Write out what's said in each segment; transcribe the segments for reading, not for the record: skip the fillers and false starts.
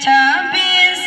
26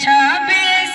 26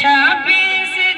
26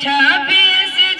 26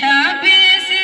26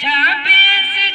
26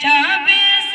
26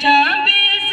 26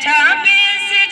26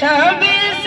26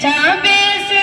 26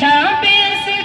26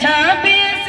26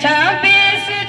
26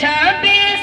26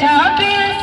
26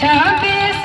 26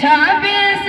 26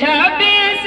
26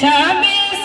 26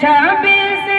26